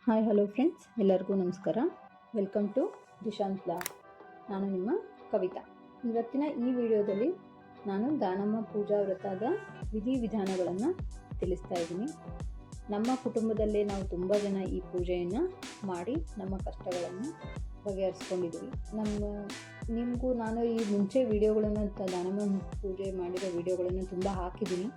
Hi hello friends, ಎಲ್ಲರಿಗೂ ನಮಸ್ಕಾರ. Welcome to Dishant blog. ನಾನು ನಿಮ್ಮ ಕವಿತಾ. ಇವತ್ತಿನ ಈ ವಿಡಿಯೋದಲ್ಲಿ ನಾನು ದಾನಮ್ಮ ಪೂಜಾ ವ್ರತದ ವಿಧಿವಿಧಾನಗಳನ್ನು ತಿಳಿಸ್ತಾ ಇದ್ದೀನಿ. ನಮ್ಮ ಕುಟುಂಬದಲ್ಲೇ ನಾವು ತುಂಬ ಜನ ಈ ಪೂಜೆಯನ್ನು ಮಾಡಿ ನಮ್ಮ ಕಷ್ಟಗಳನ್ನು ಬಗೆಹರಿಸ್ಕೊಂಡಿದ್ದೀವಿ. ನಿಮಗೂ ನಾನು ಈ ಮುಂಚೆ ವಿಡಿಯೋಗಳನ್ನು ದಾನಮ್ಮ ಪೂಜೆ ಮಾಡಿರೋ ವಿಡಿಯೋಗಳನ್ನು ತುಂಬ ಹಾಕಿದ್ದೀನಿ.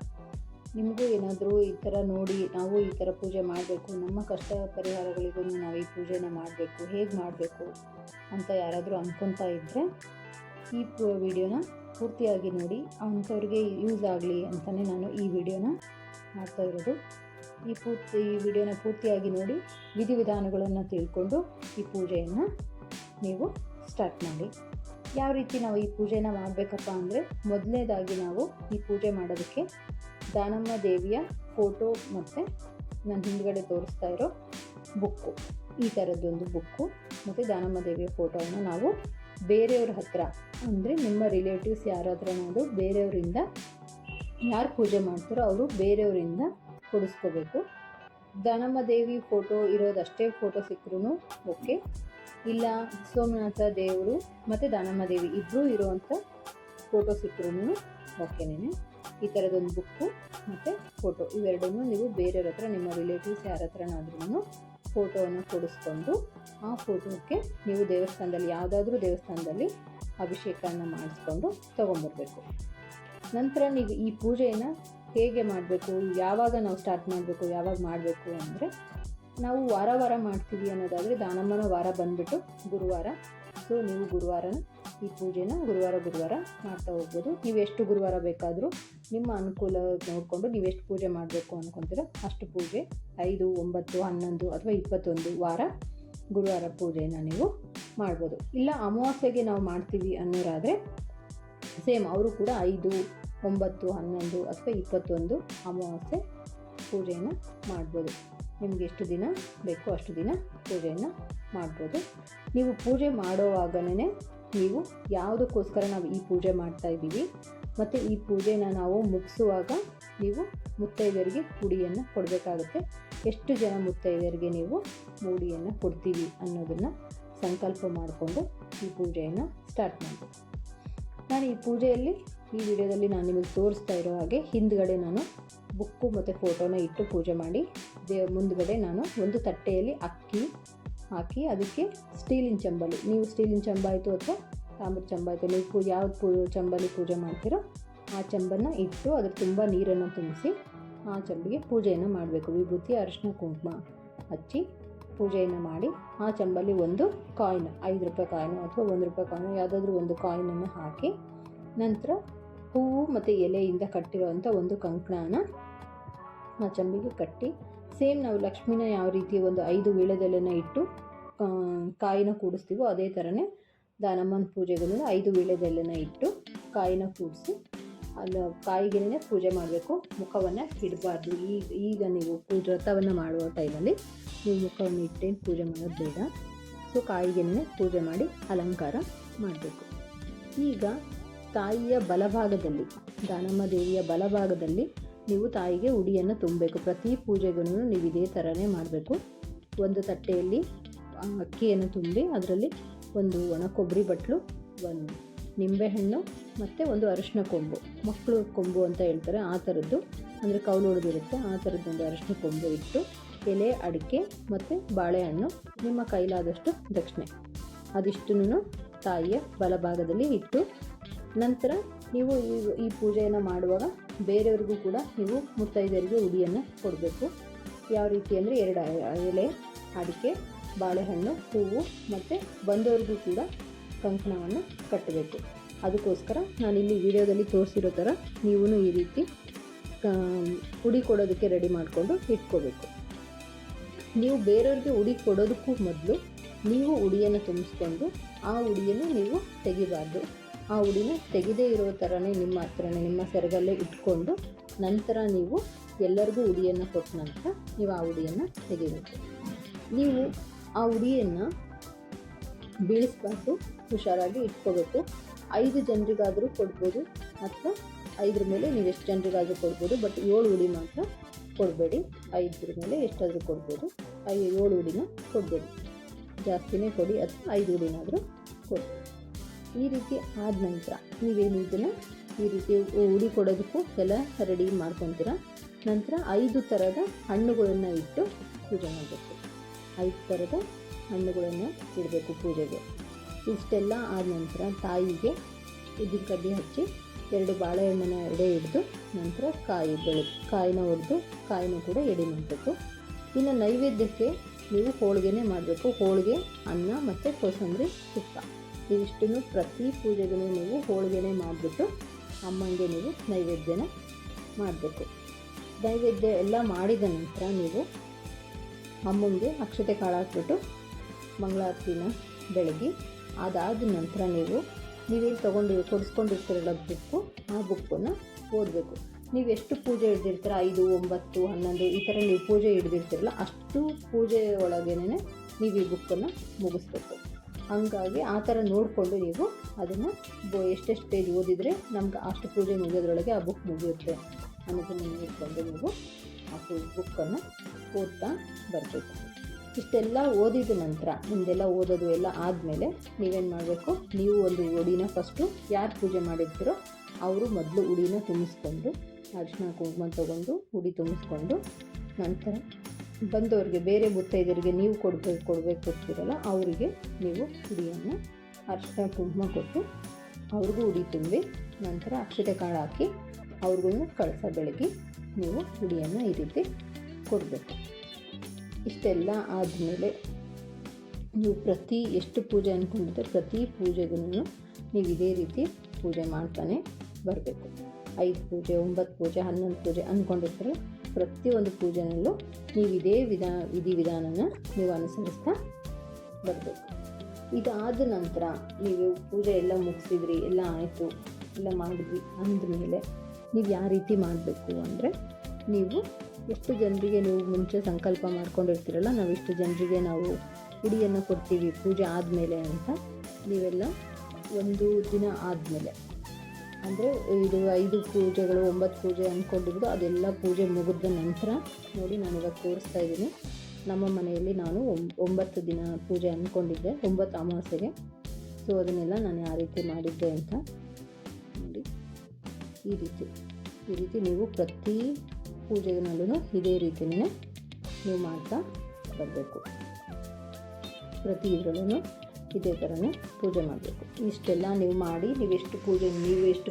ನಿಮಗೂ ಏನಾದರೂ ಈ ಥರ ನೋಡಿ ನಾವು ಈ ಥರ ಪೂಜೆ ಮಾಡಬೇಕು, ನಮ್ಮ ಕಷ್ಟ ಪರಿಹಾರಗಳಿಗೂ ನಾವು ಈ ಪೂಜೆನ ಮಾಡಬೇಕು, ಹೇಗೆ ಮಾಡಬೇಕು ಅಂತ ಯಾರಾದರೂ ಅಂದ್ಕೊತಾ ಇದ್ದರೆ ಈ ವಿಡಿಯೋನ ಪೂರ್ತಿಯಾಗಿ ನೋಡಿ. ಅಂಥವ್ರಿಗೆ ಯೂಸ್ ಆಗಲಿ ಅಂತಲೇ ನಾನು ಈ ವಿಡಿಯೋನ ಮಾಡ್ತಾ ಇರೋದು. ಈ ವಿಡಿಯೋನ ಪೂರ್ತಿಯಾಗಿ ನೋಡಿ ವಿಧಿವಿಧಾನಗಳನ್ನು ತಿಳ್ಕೊಂಡು ಈ ಪೂಜೆಯನ್ನು ನೀವು ಸ್ಟಾರ್ಟ್ ಮಾಡಿ. ಯಾವ ರೀತಿ ನಾವು ಈ ಪೂಜೆನ ಮಾಡಬೇಕಪ್ಪ ಅಂದರೆ, ಮೊದಲನೇದಾಗಿ ನಾವು ಈ ಪೂಜೆ ಮಾಡೋದಕ್ಕೆ ದಾನಮ್ಮ ದೇವಿಯ ಫೋಟೋ ಮತ್ತು ನಾನು ಹಿಂದ್ಗಡೆ ತೋರಿಸ್ತಾ ಇರೋ ಬುಕ್ಕು, ಈ ಥರದ್ದೊಂದು ಬುಕ್ಕು ಮತ್ತು ದಾನಮ್ಮ ದೇವಿಯ ಫೋಟೋವನ್ನು ನಾವು ಬೇರೆಯವ್ರ ಹತ್ರ, ಅಂದರೆ ನಿಮ್ಮ ರಿಲೇಟಿವ್ಸ್ ಯಾರ ಹತ್ರನಾದರೂ ಬೇರೆಯವರಿಂದ ಯಾರು ಪೂಜೆ ಮಾಡ್ತಾರೋ ಅವರು ಬೇರೆಯವರಿಂದ ಕೊಡಿಸ್ಕೋಬೇಕು. ದಾನಮ್ಮ ದೇವಿ ಫೋಟೋ ಇರೋದಷ್ಟೇ ಫೋಟೋ ಸಿಕ್ಕರೂ ಓಕೆ, ಇಲ್ಲ ಸೋಮನಾಥ ದೇವರು ಮತ್ತು ದಾನಮ್ಮ ದೇವಿ ಇಬ್ಬರೂ ಇರೋವಂಥ ಫೋಟೋ ಸಿಕ್ಕರೂ ಓಕೆನೇ. ಈ ಥರದೊಂದು ಬುಕ್ಕು ಮತ್ತು ಫೋಟೋ ಇವೆರಡನ್ನೂ ನೀವು ಬೇರೆಯವ್ರ ಹತ್ರ, ನಿಮ್ಮ ರಿಲೇಟಿವ್ಸ್ ಯಾರ ಹತ್ರನಾದ್ರೂ ಫೋಟೋವನ್ನು ಕೊಡಿಸ್ಕೊಂಡು ಆ ಫೋಟೋಕ್ಕೆ ನೀವು ದೇವಸ್ಥಾನದಲ್ಲಿ, ಯಾವುದಾದ್ರೂ ದೇವಸ್ಥಾನದಲ್ಲಿ ಅಭಿಷೇಕವನ್ನು ಮಾಡಿಸ್ಕೊಂಡು ತೊಗೊಂಬರ್ಬೇಕು. ನಂತರ ನೀವು ಈ ಪೂಜೆಯನ್ನು ಹೇಗೆ ಮಾಡಬೇಕು, ಯಾವಾಗ ನಾವು ಸ್ಟಾರ್ಟ್ ಮಾಡಬೇಕು, ಯಾವಾಗ ಮಾಡಬೇಕು ಅಂದರೆ, ನಾವು ವಾರ ವಾರ ಮಾಡ್ತೀವಿ ಅನ್ನೋದಾದರೆ ದಾನಮ್ಮನ ವಾರ ಬಂದುಬಿಟ್ಟು ಗುರುವಾರ. ಸೊ ನೀವು ಗುರುವಾರನ ಈ ಪೂಜೆನ ಗುರುವಾರ ಮಾಡ್ತಾ ಹೋಗ್ಬೋದು. ನೀವು ಎಷ್ಟು ಗುರುವಾರ ಬೇಕಾದರೂ ನಿಮ್ಮ ಅನುಕೂಲ ನೋಡಿಕೊಂಡು ನೀವು ಎಷ್ಟು ಪೂಜೆ ಮಾಡಬೇಕು ಅಂದ್ಕೊತೀರೋ ಅಷ್ಟು ಪೂಜೆ 5, 9, 11 ಅಥವಾ 21 ವಾರ ಗುರುವಾರ ಪೂಜೆನ ನೀವು ಮಾಡ್ಬೋದು. ಇಲ್ಲ ಅಮಾವಾಸ್ಯೆಗೆ ನಾವು ಮಾಡ್ತೀವಿ ಅನ್ನೋರಾದರೆ ಸೇಮ್ ಅವರು ಕೂಡ 5, 9, 11 ಅಥವಾ 21 ಅಮಾವಾಸ್ಯೆ ಪೂಜೆಯನ್ನು ಮಾಡ್ಬೋದು. ನಿಮಗೆ ಎಷ್ಟು ದಿನ ಬೇಕೋ ಅಷ್ಟು ದಿನ ಪೂಜೆಯನ್ನು ಮಾಡ್ಬೋದು. ನೀವು ಪೂಜೆ ಮಾಡೋವಾಗನೇ ನೀವು ಯಾವುದಕ್ಕೋಸ್ಕರ ನಾವು ಈ ಪೂಜೆ ಮಾಡ್ತಾ ಇದ್ದೀವಿ ಮತ್ತು ಈ ಪೂಜೆನ ನಾವು ಮುಗಿಸುವಾಗ ನೀವು ಮುತ್ತೈದೆಯರಿಗೆ ಉಡಿಯನ್ನು ಕೊಡಬೇಕಾಗುತ್ತೆ. ಎಷ್ಟು ಜನ ಮುತ್ತೈದೆಯರಿಗೆ ನೀವು ಉಡಿಯನ್ನು ಕೊಡ್ತೀವಿ ಅನ್ನೋದನ್ನು ಸಂಕಲ್ಪ ಮಾಡಿಕೊಂಡು ಈ ಪೂಜೆಯನ್ನು ಸ್ಟಾರ್ಟ್ ಮಾಡಿ. ನಾನು ಈ ಪೂಜೆಯಲ್ಲಿ ಈ ವಿಡಿಯೋದಲ್ಲಿ ನಾನು ನಿಮಗೆ ತೋರಿಸ್ತಾ ಇರೋ ಹಾಗೆ ಹಿಂದ್ಗಡೆ ನಾನು ಬುಕ್ಕು ಮತ್ತು ಫೋಟೋನ ಇಟ್ಟು ಪೂಜೆ ಮಾಡಿ, ಮುಂದ್ಗಡೆ ನಾನು ಒಂದು ತಟ್ಟೆಯಲ್ಲಿ ಅಕ್ಕಿ ಹಾಕಿ ಅದಕ್ಕೆ ಸ್ಟೀಲಿನ ಚಂಬಲಿ, ನೀವು ಸ್ಟೀಲಿನ ಚಂಬ ಆಯಿತು ಅಥವಾ ತಾಮ್ರದ ಚಂಬ ಆಯಿತು, ನೀವು ಯಾವ್ದು ಚಂಬಲಿ ಪೂಜೆ ಮಾಡ್ತೀರೋ ಆ ಚಂಬನ್ನು ಇಟ್ಟು ಅದ್ರ ತುಂಬ ನೀರನ್ನು ತುಂಬಿಸಿ ಆ ಚಂಬಿಗೆ ಪೂಜೆಯನ್ನು ಮಾಡಬೇಕು. ವಿಭೂತಿ, ಅರಿಶಿನ, ಕುಂಕುಮ ಹಚ್ಚಿ ಪೂಜೆಯನ್ನು ಮಾಡಿ ಆ ಚಂಬಲ್ಲಿ ಒಂದು ಕಾಯಿನ್, 5 ರೂಪಾಯಿ ಕಾಯಿನು ಅಥವಾ 1 ರೂಪಾಯಿ ಕಾಯಿನು ಯಾವುದಾದ್ರೂ ಒಂದು ಕಾಯಿನನ್ನು ಹಾಕಿ, ನಂತರ ಹೂವು ಮತ್ತು ಎಲೆಯಿಂದ ಕಟ್ಟಿರುವಂಥ ಒಂದು ಕಂಕಣನ ಆ ಚಂಬಿಗೆ ಕಟ್ಟಿ, ಸೇಮ್ ನಾವು ಲಕ್ಷ್ಮಿನ ಯಾವ ರೀತಿ ಒಂದು 5 ವೀಳ್ಯದೆಲೆನ ಇಟ್ಟು ಕಾಯಿನ ಕೂಡಿಸ್ತೀವೋ ಅದೇ ಥರನೇ ದಾನಮ್ಮನ ಪೂಜೆಗೂ 5 ವೀಳ್ಯದೆಲೆನ ಇಟ್ಟು ಕಾಯಿನ ಕೂಡಿಸಿ ಅಲ್ಲಿ ಕಾಯಿಗೆನೇ ಪೂಜೆ ಮಾಡಬೇಕು. ಮುಖವನ್ನು ಇಡಬಾರ್ದು. ಈಗ ನೀವು ವ್ರತವನ್ನು ಮಾಡುವ ಟೈಮಲ್ಲಿ ನೀವು ಮುಖವನ್ನು ಇಟ್ಟೇನು ಪೂಜೆ ಮಾಡೋದು ಬೇಡ. ಸೊ ಕಾಯಿಗೆನೇ ಪೂಜೆ ಮಾಡಿ ಅಲಂಕಾರ ಮಾಡಬೇಕು. ಈಗ ತಾಯಿಯ ಬಲಭಾಗದಲ್ಲಿ, ದಾನಮ್ಮ ದೇವಿಯ ಬಲಭಾಗದಲ್ಲಿ ನೀವು ತಾಯಿಗೆ ಉಡಿಯನ್ನು ತುಂಬಬೇಕು. ಪ್ರತಿ ಪೂಜೆಗೂ ನೀವು ಇದೇ ಥರನೇ ಮಾಡಬೇಕು. ಒಂದು ತಟ್ಟೆಯಲ್ಲಿ ಅಕ್ಕಿಯನ್ನು ತುಂಬಿ ಅದರಲ್ಲಿ ಒಂದು ಒಣ ಕೊಬ್ಬರಿ ಬಟ್ಲು, ಒಂದು ನಿಂಬೆಹಣ್ಣು ಮತ್ತು ಒಂದು ಅರಿಶಿನ ಕೊಂಬು, ಮಕ್ಕಳು ಕೊಂಬು ಅಂತ ಹೇಳ್ತಾರೆ ಆ ಥರದ್ದು, ಅಂದರೆ ಕೌಲು ಹೊಡೆದಿರುತ್ತೆ ಆ ಥರದ್ದೊಂದು ಅರಿಶಿನ ಕೊಂಬು ಇಟ್ಟು, ಎಲೆ, ಅಡಿಕೆ ಮತ್ತು ಬಾಳೆಹಣ್ಣು, ನಿಮ್ಮ ಕೈಲಾದಷ್ಟು ದಕ್ಷಿಣೆ ಅದಿಷ್ಟನ್ನು ತಾಯಿಯ ಬಲಭಾಗದಲ್ಲಿ ಇಟ್ಟು, ನಂತರ ನೀವು ಈ ಪೂಜೆಯನ್ನು ಮಾಡುವಾಗ ಬೇರೆಯವ್ರಿಗೂ ಕೂಡ ನೀವು ಮುತ್ತೈದೆಯರಿಗೆ ಉಡಿಯನ್ನು ಕೊಡಬೇಕು. ಯಾವ ರೀತಿ ಅಂದರೆ 2 ಎಲೆ, ಅಡಿಕೆ, ಬಾಳೆಹಣ್ಣು, ಹೂವು ಮತ್ತು ಬಂದವ್ರಿಗೂ ಕೂಡ ಕಂಕಣವನ್ನು ಕಟ್ಟಬೇಕು. ಅದಕ್ಕೋಸ್ಕರ ನಾನಿಲ್ಲಿ ವಿಡಿಯೋದಲ್ಲಿ ತೋರಿಸಿರೋ ಥರ ನೀವು ಈ ರೀತಿ ಉಡಿ ಕೊಡೋದಕ್ಕೆ ರೆಡಿ ಮಾಡಿಕೊಂಡು ಇಟ್ಕೋಬೇಕು. ನೀವು ಬೇರೆಯವ್ರಿಗೆ ಉಡಿ ಕೊಡೋದಕ್ಕೂ ಮೊದಲು ನೀವು ಉಡಿಯನ್ನು ತುಂಬಿಸ್ಕೊಂಡು ಆ ಉಡಿಯನ್ನು ನೀವು ತೆಗಿಬಾರ್ದು. ಆ ಉಡಿನ ತೆಗೆದೇ ಇರೋ ಥರನೇ ನಿಮ್ಮ ಹತ್ರನೇ ನಿಮ್ಮ ಸೆರಗಲ್ಲೇ ಇಟ್ಕೊಂಡು ನಂತರ ನೀವು ಎಲ್ಲರಿಗೂ ಉಡಿಯನ್ನು ಕೊಟ್ಟ ನಂತರ ನೀವು ಆ ಉಡಿಯನ್ನು ತೆಗಿಬೇಕು. ನೀವು ಆ ಉಡಿಯನ್ನು ಬೀಳಿಸ್ಬಾರ್ದು, ಹುಷಾರಾಗಿ ಇಟ್ಕೋಬೇಕು. 5 ಜನರಿಗಾದರೂ ಕೊಡ್ಬೋದು ಅಥವಾ 5 ಮೇಲೆ ನೀವು ಎಷ್ಟು ಜನರಿಗಾದರೂ ಕೊಡ್ಬೋದು. ಬಟ್ 7 ಉಡಿ ಮಾತ್ರ ಕೊಡಬೇಡಿ. 5 ಮೇಲೆ ಎಷ್ಟಾದರೂ ಕೊಡ್ಬೋದು. 7 ಉಡಿನ ಕೊಡಬೇಡಿ, ಜಾಸ್ತಿನೇ ಕೊಡಿ, ಅಥವಾ 5 ಉಡಿನಾದರೂ ಕೊಡಿ. ಈ ರೀತಿ ಆದ ನಂತರ ನೀವೇನು ಇದನ್ನು ಈ ರೀತಿ ಉಡಿ ಕೊಡೋದಕ್ಕೂ ಎಲ್ಲ ರೆಡಿ ಮಾಡ್ಕೊತೀರ. ನಂತರ 5 ಥರದ ಹಣ್ಣುಗಳನ್ನು ಇಟ್ಟು ಪೂಜೆ ಮಾಡಬೇಕು. 5 ಥರದ ಹಣ್ಣುಗಳನ್ನು ಇಡಬೇಕು ಪೂಜೆಗೆ. ಇಷ್ಟೆಲ್ಲ ಆದ ನಂತರ ತಾಯಿಗೆ ಉದ್ದಿನ ಕಡ್ಡಿ ಹಚ್ಚಿ 2 ಬಾಳೆಹಣ್ಣನ್ನ ಎಡೆ ಹಿಡಿದು ನಂತರ ಕಾಯಿನ ಒಡೆದು ಕಾಯಿನೂ ಕೂಡ ಎಡೆ ಮಾಡಬೇಕು. ಇನ್ನು ನೈವೇದ್ಯಕ್ಕೆ ನೀವು ಹೋಳಿಗೆನೇ ಮಾಡಬೇಕು. ಹೋಳಿಗೆ, ಅನ್ನ ಮತ್ತು ಕೋಸಂಬರಿ, ತುಪ್ಪ ಇವಿಷ್ಟನ್ನು ಪ್ರತಿ ಪೂಜೆಗೂ ನೀವು ಹೋಳಿಗೆನೇ ಮಾಡಿಬಿಟ್ಟು ಅಮ್ಮನಿಗೆ ನೀವು ನೈವೇದ್ಯನ ಮಾಡಬೇಕು. ನೈವೇದ್ಯ ಎಲ್ಲ ಮಾಡಿದ ನಂತರ ನೀವು ಅಮ್ಮನಿಗೆ ಅಕ್ಷತೆ ಕಾಳು ಹಾಕ್ಬಿಟ್ಟು ಮಂಗಳಾರತಿನ ಬೆಳಗ್ಗೆ ಅದಾದ ನಂತರ ನೀವೇನು ಕೊಡಿಸ್ಕೊಂಡಿರ್ತೀರಲ್ಲ ಬುಕ್ಕು, ಆ ಬುಕ್ಕನ್ನು ಓದಬೇಕು. ನೀವು ಎಷ್ಟು ಪೂಜೆ ಹಿಡ್ದಿರ್ತೀರ 5, 9, 11 ಈ ಥರ ನೀವು ಪೂಜೆ ಹಿಡ್ದಿರ್ತೀರಲ್ಲ ಅಷ್ಟು ಪೂಜೆ ಒಳಗೇನೆ ನೀವು ಈ ಬುಕ್ಕನ್ನು ಮುಗಿಸ್ಬೇಕು. ಹಾಗಾಗಿ ಆ ಥರ ನೋಡಿಕೊಂಡು ನೀವು ಅದನ್ನು ಎಷ್ಟೆಷ್ಟು ಪೇಜ್ ಓದಿದರೆ ನಮ್ಗೆ ಅಷ್ಟು ಪೂಜೆ ಮುಗಿಯೋದ್ರೊಳಗೆ ಆ ಬುಕ್ ಮುಗಿಯುತ್ತೆ ಅನ್ನೋದನ್ನು ನೋಡಿಕೊಂಡು ನೀವು ಆ ಬುಕ್ಕನ್ನು ಓದ್ತಾ ಬರಬೇಕು. ಇಷ್ಟೆಲ್ಲ ಓದಿದ ನಂತರ ನಿಮ್ಮದೆಲ್ಲ ಓದೋದು ಎಲ್ಲ ಆದಮೇಲೆ ನೀವೇನು ಮಾಡಬೇಕು, ನೀವು ಒಂದು ಉಡಿನ ಫಸ್ಟು ಯಾರು ಪೂಜೆ ಮಾಡಿರ್ತೀರೋ ಅವರು ಮೊದಲು ಉಡಿನ ತುಂಬಿಸ್ಕೊಂಡು ಅರಿಶಿನ ಕುಂಕುಮ ತೊಗೊಂಡು ಉಡಿ ತುಂಬಿಸ್ಕೊಂಡು ನಂತರ ಬಂದವ್ರಿಗೆ ಬೇರೆ ಮುತ್ತೈದರಿಗೆ ನೀವು ಕೊಡಬೇಕಿರ್ತೀರಲ್ಲ ಅವರಿಗೆ ನೀವು ಉಡಿಯನ್ನು ಅರಿಶಿನ ಕುಂಕುಮ ಕೊಟ್ಟು ಅವ್ರಿಗೂ ಉಡಿ ತುಂಬಿ ನಂತರ ಅಕ್ಷತೆ ಕಾಳು ಹಾಕಿ ಅವ್ರಿಗೂ ಕಳಸ ಬೆಳಗ್ಗೆ ನೀವು ಉಡಿಯನ್ನು ಈ ರೀತಿ ಕೊಡಬೇಕು. ಇಷ್ಟೆಲ್ಲ ಆದಮೇಲೆ ನೀವು ಎಷ್ಟು ಪೂಜೆ ಅಂದ್ಕೊಂಡಿದ್ರೆ ಪ್ರತಿ ಪೂಜೆಗೂ ನೀವು ಇದೇ ರೀತಿ ಪೂಜೆ ಮಾಡ್ತಾನೆ ಬರಬೇಕು. 5 ಪೂಜೆ, 9 ಪೂಜೆ, 11 ಪೂಜೆ ಅಂದ್ಕೊಂಡಿರ್ತಾರೆ. ಪ್ರತಿಯೊಂದು ಪೂಜೆನಲ್ಲೂ ನೀವು ಇದೇ ವಿಧಾನನ ನೀವು ಅನುಸರಿಸ್ತಾ ಬರಬೇಕು. ಇದಾದ ನಂತರ ನೀವು ಪೂಜೆ ಎಲ್ಲ ಮುಗಿಸಿದ್ರಿ, ಎಲ್ಲ ಆಯಿತು, ಎಲ್ಲ ಮಾಡಿದ್ವಿ ಅಂದಮೇಲೆ ನೀವು ಯಾವ ರೀತಿ ಮಾಡಬೇಕು ಅಂದರೆ, ನೀವು ಎಷ್ಟು ಜನರಿಗೆ ನೀವು ಮುಂಚೆ ಸಂಕಲ್ಪ ಮಾಡ್ಕೊಂಡಿರ್ತೀರಲ್ಲ ನಾವು ಇಷ್ಟು ಜನರಿಗೆ ನಾವು ಉಡಿಯನ್ನು ಕೊಡ್ತೀವಿ ಪೂಜೆ ಆದಮೇಲೆ ಅಂತ, ನೀವೆಲ್ಲ ಒಂದು ದಿನ ಆದಮೇಲೆ ಅಂದರೆ ಇದು 5 ಪೂಜೆಗಳು 9 ಪೂಜೆ ಅಂದ್ಕೊಂಡಿದ್ದು ಅದೆಲ್ಲ ಪೂಜೆ ಮುಗಿದ ನಂತರ ನೋಡಿ ನಾನು ಇವಾಗ ತೋರಿಸ್ತಾ ಇದ್ದೀನಿ. ನಮ್ಮ ಮನೆಯಲ್ಲಿ ನಾನು 9 ದಿನ ಪೂಜೆ ಅಂದ್ಕೊಂಡಿದ್ದೆ, 9 ಅಮಾವಾಸ್ಯೆಗೆ. ಸೊ ಅದನ್ನೆಲ್ಲ ನಾನು ಯಾವ ರೀತಿ ಮಾಡಿದ್ದೆ ಅಂತ ನೋಡಿ. ಈ ರೀತಿ ನೀವು ಪ್ರತಿ ಪೂಜೆನಲ್ಲೂ ಇದೇ ರೀತಿಯೇ ನೀವು ಮಾಡ್ತಾ ಬರಬೇಕು. ಪ್ರತಿ ಇದರಲ್ಲೂ ಇದೇ ಥರನೇ ಪೂಜೆ ಮಾಡಬೇಕು. ಇಷ್ಟೆಲ್ಲ ನೀವು ಮಾಡಿ ನೀವು ಎಷ್ಟು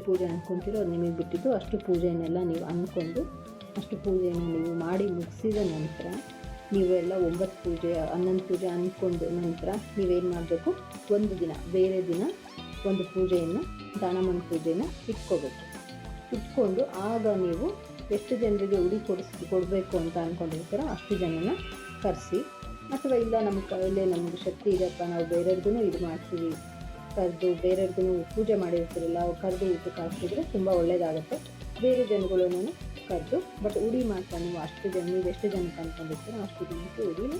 ಪೂಜೆ ಅಂದ್ಕೊತೀರೋ ಅದು ನಿಮಗೆ ಬಿಟ್ಟಿದ್ದು. ಅಷ್ಟು ಪೂಜೆಯನ್ನೆಲ್ಲ ನೀವು ಅಂದ್ಕೊಂಡು ಅಷ್ಟು ಪೂಜೆಯನ್ನು ನೀವು ಮಾಡಿ ಮುಗಿಸಿದ ನಂತರ ನೀವೆಲ್ಲ 9 ಪೂಜೆ 11 ಪೂಜೆ ಅಂದ್ಕೊಂಡು ನಂತರ ನೀವೇನು ಮಾಡಬೇಕು, ಬೇರೆ ದಿನ ಒಂದು ಪೂಜೆಯನ್ನು ದಾನಮ್ಮನ ಪೂಜೆಯನ್ನು ಇಟ್ಕೊಂಡು ಆಗ ನೀವು ಎಷ್ಟು ಜನರಿಗೆ ಉಡಿ ಕೊಡಬೇಕು ಅಂತ ಅಂದ್ಕೊಂಡಿರ್ತೀರೋ ಅಷ್ಟು ಜನನ ಕರೆಸಿ, ಅಥವಾ ಇಲ್ಲ ನಮ್ಮ ಕೈಯಲ್ಲಿ ನಮಗೆ ಶಕ್ತಿ ಇದೆಯಪ್ಪ ನಾವು ಬೇರೆಯವ್ರಿಗೂ ಇದು ಮಾಡ್ತೀವಿ ಕರೆದು ಬೇರೆಯವ್ರಿಗೂ ಪೂಜೆ ಮಾಡಿರ್ತೀರಲ್ಲ ಅವ್ರು ಕರೆದು ಊಟಕ್ಕೆ ಹಾಕಿದ್ರೆ ತುಂಬ ಒಳ್ಳೆಯದಾಗುತ್ತೆ. ಬೇರೆ ಜನಗಳೂ ಕರೆದು ಬಟ್ ಉಡಿ ಮಾಡ್ತಾ ನೀವು ಎಷ್ಟು ಜನಕ್ಕೆ ಅಂದ್ಕೊಂಡಿರ್ತೀರೋ ಅಷ್ಟು ಜನಕ್ಕೆ ಉಡಿನ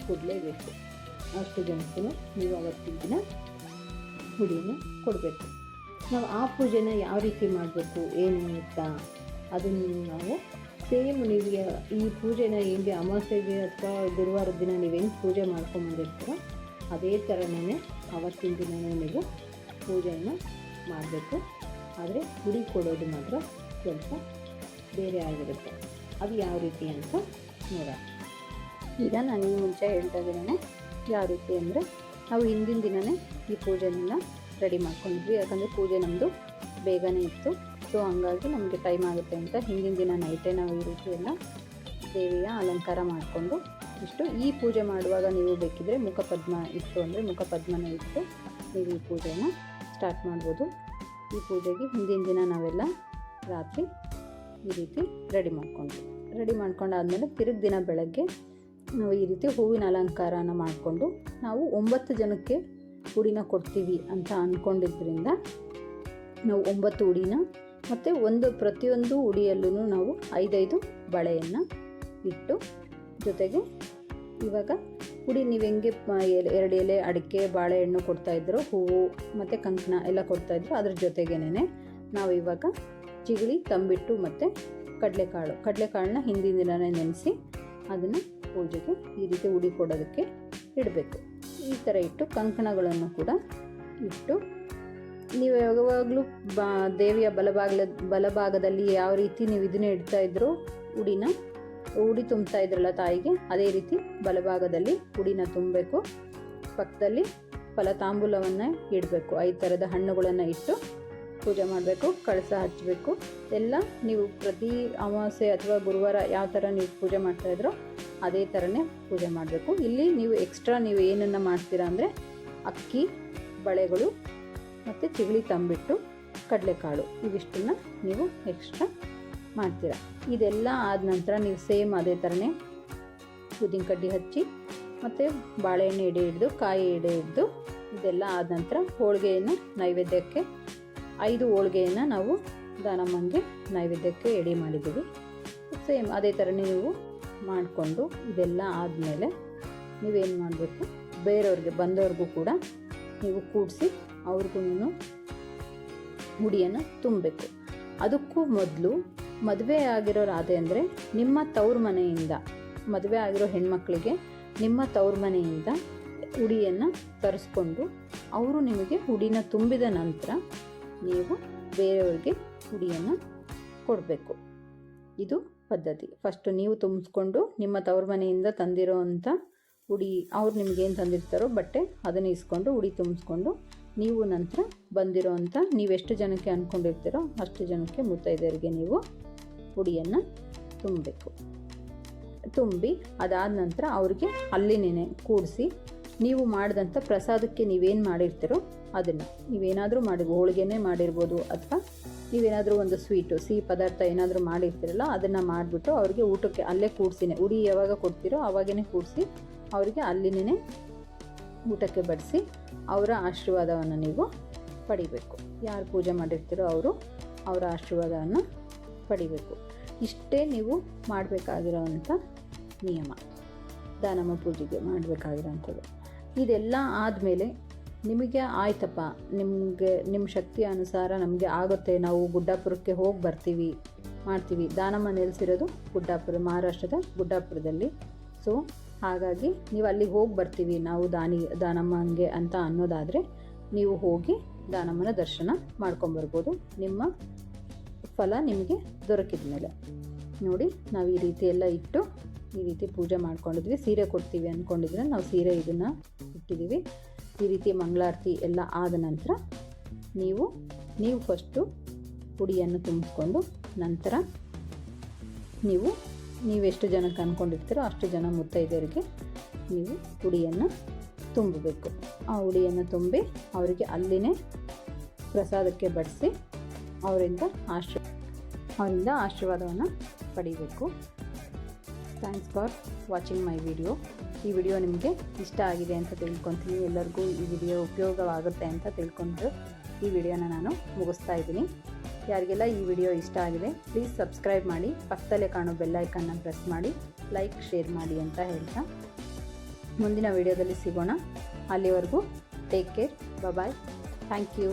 ಕೊಡಲೇಬೇಕು. ಅಷ್ಟು ಜನಕ್ಕೂ ನೀವು ಅವತ್ತಿನ ದಿನ ಉಡಿನ ಕೊಡಬೇಕು. ನಾವು ಆ ಪೂಜೆನ ಯಾವ ರೀತಿ ಮಾಡಬೇಕು ಏನು ಅಂತ ಅದನ್ನು ನಾವು ಸೇಮ್ ನೀವು ಈ ಪೂಜೆನ ಹೆಂಗೆ ಅಮಾವಾಸ್ಯೆಗೆ ಅಥವಾ ಗುರುವಾರದ ದಿನ ನೀವು ಹೆಂಗೆ ಪೂಜೆ ಮಾಡ್ಕೊಂಬಂದಿರ್ತೀರೋ ಅದೇ ಥರನೇ ಅವತ್ತಿನ ದಿನವೇ ನೀವು ಪೂಜೆಯನ್ನು ಮಾಡಬೇಕು. ಆದರೆ ಉಡಿ ಕೊಡೋದು ಮಾತ್ರ ಸ್ವಲ್ಪ ಬೇರೆ ಆಗಿರುತ್ತೆ. ಅದು ಯಾವ ರೀತಿ ಅಂತ ನೋಡೋಣ. ಈಗ ನಾನು ಈ ಮುಂಚೆ ಹೇಳ್ತಾ ಇದ್ದೀನಿ ಯಾವ ರೀತಿ ಅಂದರೆ, ನಾವು ಹಿಂದಿನ ದಿನವೇ ಈ ಪೂಜೆನೆಲ್ಲ ರೆಡಿ ಮಾಡ್ಕೊಂಡಿದ್ವಿ. ಯಾಕಂದರೆ ಪೂಜೆ ನಮ್ಮದು ಬೇಗನೆ ಇತ್ತು. ಸೊ ಹಂಗಾಗಿ ನಮಗೆ ಟೈಮ್ ಆಗುತ್ತೆ ಅಂತ ಹಿಂದಿನ ದಿನ ನೈಟೇ ನಾವು ಈ ರೀತಿ ಎಲ್ಲ ದೇವಿಯ ಅಲಂಕಾರ ಮಾಡಿಕೊಂಡು ಈ ಪೂಜೆ ಮಾಡುವಾಗ ನೀವು ಬೇಕಿದ್ರೆ ಮುಖಪದ್ಮ ಇತ್ತು ಅಂದರೆ ಮುಖಪದ್ಮನ ಇಟ್ಟು ನೀವು ಈ ಪೂಜೆನ ಸ್ಟಾರ್ಟ್ ಮಾಡ್ಬೋದು. ಈ ಪೂಜೆಗೆ ಹಿಂದಿನ ದಿನ ನಾವೆಲ್ಲ ರಾತ್ರಿ ಈ ರೀತಿ ರೆಡಿ ಮಾಡ್ಕೊಂಡಾದ್ಮೇಲೆ ತಿರುಗಿ ದಿನ ಬೆಳಗ್ಗೆ ನಾವು ಈ ರೀತಿ ಹೂವಿನ ಅಲಂಕಾರನ ಮಾಡಿಕೊಂಡು ನಾವು 9 ಜನಕ್ಕೆ ಉಡಿನ ಕೊಡ್ತೀವಿ ಅಂತ ಅಂದ್ಕೊಂಡಿದ್ದರಿಂದ ನಾವು 9 ಉಡಿನ ಮತ್ತು ಪ್ರತಿಯೊಂದು ಉಡಿಯಲ್ಲೂ ನಾವು 5 ಬಳೆಯನ್ನು ಇಟ್ಟು, ಜೊತೆಗೆ ಇವಾಗ ಉಡಿ ನೀವು ಹೆಂಗೆ 2 ಎಲೆ ಅಡಿಕೆ ಬಾಳೆಹಣ್ಣು ಕೊಡ್ತಾಯಿದ್ರು, ಹೂವು ಮತ್ತು ಕಂಕಣ ಎಲ್ಲ ಕೊಡ್ತಾಯಿದ್ರು, ಅದ್ರ ಜೊತೆಗೇನೆ ನಾವು ಇವಾಗ ಚಿಗಳಿ ತಂಬಿಟ್ಟು ಮತ್ತು ಕಡಲೆಕಾಳನ್ನ ಹಿಂದಿನ ದಿನವೇ ನೆನೆಸಿ ಅದನ್ನು ಪೂಜೆಗೆ ಈ ರೀತಿ ಉಡಿ ಕೊಡೋದಕ್ಕೆ ಇಡಬೇಕು. ಈ ಥರ ಇಟ್ಟು ಕಂಕಣಗಳನ್ನು ಕೂಡ ಇಟ್ಟು ನೀವು ಯಾವಾಗಲೂ ದೇವಿಯ ಬಲಭಾಗದಲ್ಲಿ ಯಾವ ರೀತಿ ನೀವು ಇದನ್ನ ಇಡ್ತಾ ಇದ್ರೋ ಉಡಿ ತುಂಬ್ತಾ ಇದ್ರಲ್ಲ ತಾಯಿಗೆ, ಅದೇ ರೀತಿ ಬಲಭಾಗದಲ್ಲಿ ಉಡಿನ ತುಂಬಬೇಕು. ಪಕ್ಕದಲ್ಲಿ ಫಲತಾಂಬೂಲವನ್ನು ಇಡಬೇಕು. 5 ಥರದ ಹಣ್ಣುಗಳನ್ನು ಇಟ್ಟು ಪೂಜೆ ಮಾಡಬೇಕು. ಕಳಸ ಹಚ್ಚಬೇಕು. ಎಲ್ಲ ನೀವು ಪ್ರತಿ ಅಮಾವಾಸ್ಯೆ ಅಥವಾ ಗುರುವಾರ ಯಾವ ಥರ ನೀವು ಪೂಜೆ ಮಾಡ್ತಾಯಿದ್ರೋ ಅದೇ ಥರನೇ ಪೂಜೆ ಮಾಡಬೇಕು. ಇಲ್ಲಿ ನೀವು ಎಕ್ಸ್ಟ್ರಾ ನೀವು ಏನನ್ನು ಮಾಡ್ತೀರಾ ಅಂದರೆ ಅಕ್ಕಿ, ಬಳೆಗಳು ಮತ್ತು ಚಿಗಳಿ ತಂಬಿಟ್ಟು, ಕಡಲೆಕಾಳು ಇವಿಷ್ಟನ್ನು ನೀವು ಎಕ್ಸ್ಟ್ರಾ ಮಾಡ್ತೀರಾ. ಇದೆಲ್ಲ ಆದ ನಂತರ ನೀವು ಸೇಮ್ ಅದೇ ಥರನೇ ಉದ್ದಿನ ಕಡ್ಡಿ ಹಚ್ಚಿ ಮತ್ತು ಬಾಳೆಹಣ್ಣು ಎಡೆ ಹಿಡಿದು ಕಾಯಿ ಎಡೆ ಹಿಡಿದು ಇದೆಲ್ಲ ಆದ ನಂತರ ಹೋಳಿಗೆಯನ್ನು ನೈವೇದ್ಯಕ್ಕೆ 5 ಹೋಳಿಗೆಯನ್ನು ನಾವು ದಾನಮ್ಮನಿಗೆ ನೈವೇದ್ಯಕ್ಕೆ ಎಡೆ ಮಾಡಿದ್ದೀವಿ. ಸೇಮ್ ಅದೇ ಥರನೇ ನೀವು ಮಾಡಿಕೊಂಡು ಇದೆಲ್ಲ ಆದಮೇಲೆ ನೀವೇನು ಮಾಡಬೇಕು, ಬೇರೆಯವ್ರಿಗೆ ಬಂದವ್ರಿಗೂ ಕೂಡ ನೀವು ಕೂಡಿಸಿ ಅವ್ರಿಗೂ ಉಡಿಯನ್ನು ತುಂಬಬೇಕು. ಅದಕ್ಕೂ ಮೊದಲು ಮದುವೆ ಆಗಿರೋರಾದೆ ಅಂದರೆ ನಿಮ್ಮ ತವ್ರ ಮನೆಯಿಂದ, ಮದುವೆ ಆಗಿರೋ ಹೆಣ್ಮಕ್ಳಿಗೆ ನಿಮ್ಮ ತವ್ರ ಮನೆಯಿಂದ ಉಡಿಯನ್ನು ತರಿಸ್ಕೊಂಡು ಅವರು ನಿಮಗೆ ಉಡಿನ ತುಂಬಿದ ನಂತರ ನೀವು ಬೇರೆಯವ್ರಿಗೆ ಉಡಿಯನ್ನು ಕೊಡಬೇಕು. ಇದು ಪದ್ಧತಿ. ಫಸ್ಟು ನೀವು ತುಂಬಿಸ್ಕೊಂಡು ನಿಮ್ಮ ತವ್ರ ಮನೆಯಿಂದ ತಂದಿರೋ ಅಂಥ ಉಡಿ, ಅವ್ರು ನಿಮಗೇನು ತಂದಿರ್ತಾರೋ ಬಟ್ಟೆ ಅದನ್ನು ಇಸ್ಕೊಂಡು ಉಡಿ ತುಂಬಿಸ್ಕೊಂಡು ನೀವು ನಂತರ ಬಂದಿರೋ ಅಂಥ ನೀವೆಷ್ಟು ಜನಕ್ಕೆ ಅಂದ್ಕೊಂಡಿರ್ತೀರೋ ಅಷ್ಟು ಜನಕ್ಕೆ ಮುತ್ತೈದೆಯರಿಗೆ ನೀವು ಉಡಿಯನ್ನು ತುಂಬಬೇಕು. ತುಂಬಿ ಅದಾದ ನಂತರ ಅವ್ರಿಗೆ ಅಲ್ಲಿನೇ ಕೂಡಿಸಿ ನೀವು ಮಾಡಿದಂಥ ಪ್ರಸಾದಕ್ಕೆ ನೀವೇನು ಮಾಡಿರ್ತೀರೋ ಅದನ್ನು ನೀವೇನಾದರೂ ಹೋಳಿಗೆನೇ ಮಾಡಿರ್ಬೋದು, ಅಥವಾ ನೀವೇನಾದರೂ ಒಂದು ಸಿಹಿ ಪದಾರ್ಥ ಏನಾದರೂ ಮಾಡಿರ್ತೀರಲ್ಲ ಅದನ್ನು ಮಾಡಿಬಿಟ್ಟು ಅವ್ರಿಗೆ ಊಟಕ್ಕೆ ಅಲ್ಲೇ ಕೂಡಿಸಿನೇ, ಉಡಿ ಯಾವಾಗ ಕೊಡ್ತೀರೋ ಆವಾಗೇ ಕೂಡಿಸಿ ಅವರಿಗೆ ಅಲ್ಲಿನೇ ಊಟಕ್ಕೆ ಬಡಿಸಿ ಅವರ ಆಶೀರ್ವಾದವನ್ನು ನೀವು ಪಡಿಬೇಕು. ಯಾರು ಪೂಜೆ ಮಾಡಿರ್ತೀರೋ ಅವರ ಆಶೀರ್ವಾದವನ್ನು ಪಡಿಬೇಕು. ಇಷ್ಟೇ ನೀವು ಮಾಡಬೇಕಾಗಿರೋವಂಥ ನಿಯಮ, ದಾನಮ್ಮ ಪೂಜೆಗೆ ಮಾಡಬೇಕಾಗಿರೋವಂಥದ್ದು. ಇದೆಲ್ಲ ಆದಮೇಲೆ ನಿಮಗೆ ಆಯ್ತಪ್ಪ, ನಿಮ್ಮ ಶಕ್ತಿಯ ಅನುಸಾರ ನಮಗೆ ಆಗುತ್ತೆ, ನಾವು ಗುಡ್ಡಾಪುರಕ್ಕೆ ಹೋಗಿ ಮಾಡ್ತೀವಿ. ದಾನಮ್ಮ ನೆಲೆಸಿರೋದು ಗುಡ್ಡಾಪುರ, ಮಹಾರಾಷ್ಟ್ರದ ಗುಡ್ಡಾಪುರದಲ್ಲಿ. ಸೊ ಹಾಗಾಗಿ ನೀವು ಅಲ್ಲಿಗೆ ಹೋಗಿ ಬರ್ತೀವಿ ನಾವು ದಾನಮ್ಮನಿಗೆ ಅಂತ ಅನ್ನೋದಾದರೆ ನೀವು ಹೋಗಿ ದಾನಮ್ಮನ ದರ್ಶನ ಮಾಡ್ಕೊಂಬರ್ಬೋದು, ನಿಮ್ಮ ಫಲ ನಿಮಗೆ ದೊರಕಿದ ಮೇಲೆ. ನೋಡಿ, ನಾವು ಈ ರೀತಿ ಎಲ್ಲ ಇಟ್ಟು ಈ ರೀತಿ ಪೂಜೆ ಮಾಡ್ಕೊಂಡಿದ್ವಿ. ಸೀರೆ ಕೊಡ್ತೀವಿ ಅಂದ್ಕೊಂಡಿದ್ರೆ ನಾವು ಸೀರೆ ಇದನ್ನು ಇಟ್ಟಿದ್ದೀವಿ. ಈ ರೀತಿ ಮಂಗಳಾರತಿ ಎಲ್ಲ ಆದ ನಂತರ ನೀವು ಫಸ್ಟು ಉಡಿಯನ್ನು ತುಂಬಿಸ್ಕೊಂಡು ನಂತರ ನೀವೆಷ್ಟು ಜನಕ್ಕೆ ಅಂದ್ಕೊಂಡಿರ್ತೀರೋ ಅಷ್ಟು ಜನ ಮುತ್ತೈದೆಯರಿಗೆ ನೀವು ಉಡಿಯನ್ನು ತುಂಬಬೇಕು. ಆ ಉಡಿಯನ್ನು ತುಂಬಿ ಅವರಿಗೆ ಅಲ್ಲಿನೇ ಪ್ರಸಾದಕ್ಕೆ ಬಡಿಸಿ ಅವರಿಂದ ಆಶೀರ್ವಾದವನ್ನು ಪಡಿಬೇಕು. Thanks for watching my video. ಈ ವಿಡಿಯೋ ನಿಮಗೆ ಇಷ್ಟ ಆಗಿದೆ ಅಂತ ತಿಳ್ಕೊತೀನಿ. ಎಲ್ಲರಿಗೂ ಈ ವಿಡಿಯೋ ಉಪಯೋಗವಾಗುತ್ತೆ ಅಂತ ತಿಳ್ಕೊಂಡು ಈ ವಿಡಿಯೋನ ನಾನು ಮುಗಿಸ್ತಾ ಇದ್ದೀನಿ. ಯಾರಿಗೆಲ್ಲ ಈ ವಿಡಿಯೋ ಇಷ್ಟ ಆಗಿದೆ ಪ್ಲೀಸ್ ಸಬ್ಸ್ಕ್ರೈಬ್ ಮಾಡಿ, ಪಕ್ಕದಲ್ಲೇ ಕಾಣೋ ಬೆಲ್ ಐಕನ್ನ ಪ್ರೆಸ್ ಮಾಡಿ, ಲೈಕ್ ಶೇರ್ ಮಾಡಿ ಅಂತ ಹೇಳ್ತಾ ಮುಂದಿನ ವಿಡಿಯೋದಲ್ಲಿ ಸಿಗೋಣ. ಅಲ್ಲಿವರೆಗೂ take care, bye, thank you.